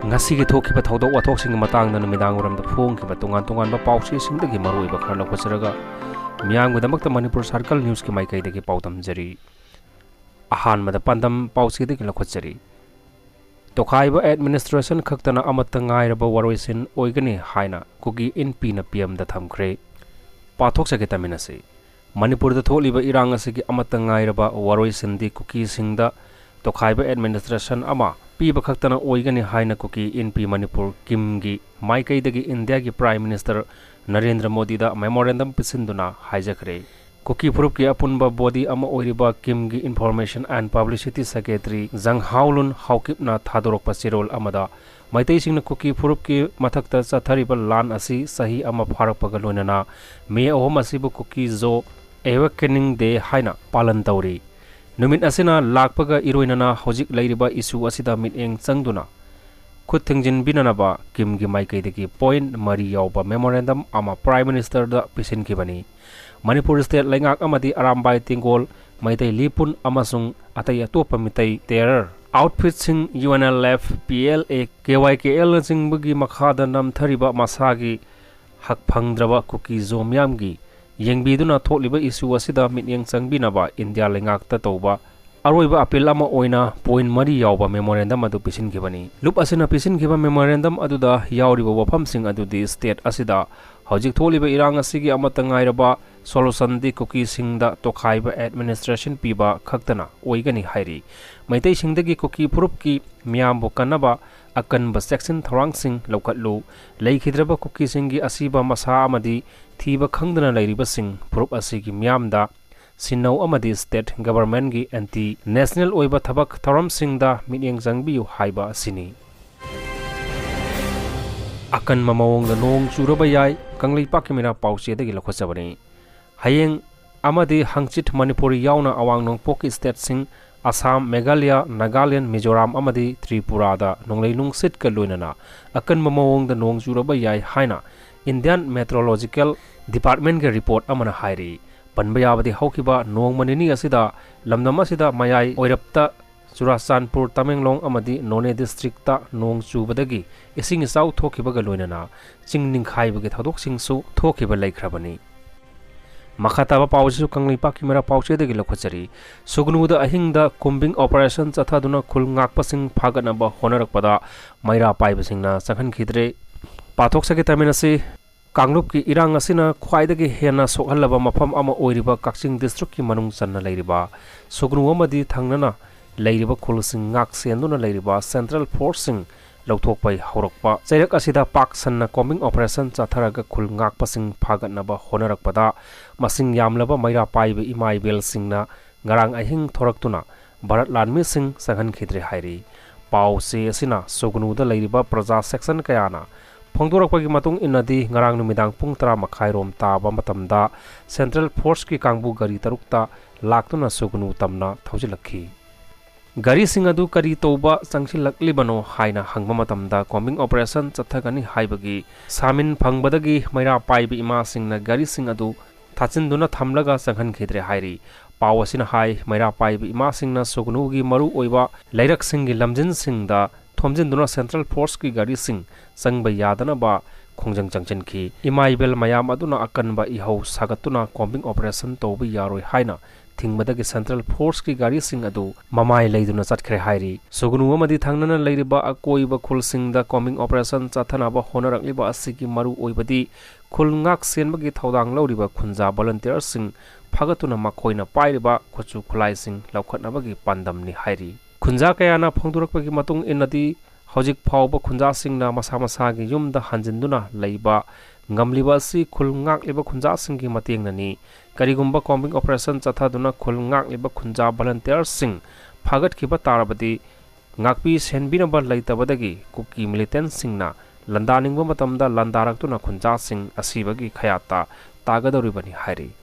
ngasi thokiba thodok wathok matangda numidang uramda phongkiba tongan pausi singdagi maruiba khara lakhosaraga miyangdamakta Manipur Circle News ki maikaidagi pautam jari ahanmada pandam pausidagi lakhosari tokhaiba administration khaktana amatta ngairaba waroisin oigani haina kugi NP na PM da thamkhre pathok sake taminase Manipur da tholiba irang asigi amatta ngairaba waroisin di kuki singda tokhaiba administration ama piba khaktana oigani haina kuki NP Manipur kimgi maikaidagi India ki Prime Minister Narendra Modi da memorandum pisinduna haijakre kuki phurup ki apunba body ama oiriba kimgi Information and Publicity Secretary Zanghaulun haukipna thadorok pasirol amada maitai singna kuki phurup ki mathakta chathariba lan asi sahi ama pharakpaga loinana me ohom asibu kuki zo awakening day haina palan tauri numit asina lakpaga iroinana hojik lairiba issue asida miteng changduna khuthingjin binanaba kimgi maikaidagi point mari yawba memorandum ama Prime Minister da pisinkhibani Manipur State Laingak amadi Arambai Tingol Maitai Lipun amasung atai atopa mitai terror outfit sing UNLF PLA KYKL sing bugi makhada nam thariba masagi hak phangdraba kuki zomyamgi yengbiduna tholiba issue asida mityeng changbinaba India Laingak ta toba aroiba appeal ama oina point mari yawba memorandum adu pisinkhibani lup asina pisinkiba memorandum aduda yawriba wafam sing adudi state asida hojik tholiba irang asigi amata ngairaba solution di kuki singda tokhaiba administration piba khaktana oigani hairi maitai singdagi kuki phurup ki miyambo kanaba akanba section thorang sing lokatlu leikhidraba kuki singi asiba masa amadi thiba khangdana lairiba sing phurup asigi miyamda Sinau amadi state government gi anti national oiba thabak tharam singda mityeng jangbiu haiba sini akan mamawong da nong churaba yai kanglei pakimira pauche dagi lakhochabani hayeng amadi hangchit Manipuri yauna awang nong poki state sing Assam Meghalaya Nagaland Mizoram amadi Tripura da nongleinung sit ka loinana akan mamawong da nong churaba yai haina Indian Meteorological Department ge report amana hairi Panbayabadi Hokiba Nong Manini asida Lamdam asida Mayai Oirapta Churachandpur Tamenglong amadi None district ta Nong Chubadagi ising isau thokibaga loinana chingninghai thadok singsu thokiba laikhrabani makhataba pausu kangli pakimera pause dagi lokhachari sugnuda ahingda combing operation chathaduna Khul Ngakpasing Fagatnaba Hotnarakpada maira paibasingna changhan khidre pathok sake taminasi Kanglup ki irang asina khwaidagi hena sokhalaba mafam ama oiriba Kakching district ki manung channa leiriba sugnu amadi thangnana leiriba khulsing ngak senduna leiriba central forcing lauthokpai horokpa chairak asida pak sanna combing operation chatharaga Khul Ngakpasing Fagatnaba Hotnarakpada masing yamlaba maira paibe imai bel singna ngarang ahing thoraktuna Bharat Lanmi Singh sanghan khidre hairi pau se asina sugnu da leiriba praja section kayana Phongdorakpagi matung inadi ngarang numidang pung 10:30 rom taba matamda Central Force ki kangbu gari tarukta laktuna sugnu tamna thojilakhi gari singadu kari toba changsilakli haina hangba matamda combing operation chathagani haibagi samin phangbadagi maira paibi ima singna gari singadu thachinduna thamlaga changhan khidre hairi pawasina hai maira paibi ima singna sugnu gi maru oiba lairak singi lamjin singda Thomjinduna Central Force ki gari sing sangba yadana ba khongjang changchenki imaibel mayam aduna akanba ihau sagatuna combing operation tobi yaroi haina thingmadagi Central Force ki gari sing adu mamai leiduna chatkhre hairi sugnu amadi thangnana leiriba akoiba khul singda combing operation chathanaba honarakliba asigi maru oibadi khul ngak senbagi thodang lauriba khunja volunteer sing phagatuna makhoina pairiba khochu khulai sing laukhatnabagi pandamni hairi Khunja kayana phongdorakpagi matung inadi hojik phawba khunja singna masa masagi yumda hanjinduna leiba ngamliba si Khul Ngak liba khunja singgi matengnani karigumba combing operation chathaduna Khul Ngak liba khunja volunteer sing phagat khiba tarabadi ngakpi senbinaba leitabadagi kuki militant singna landaningba matamda landaraktuna khunja sing asibagi khayata tagadoribani hairi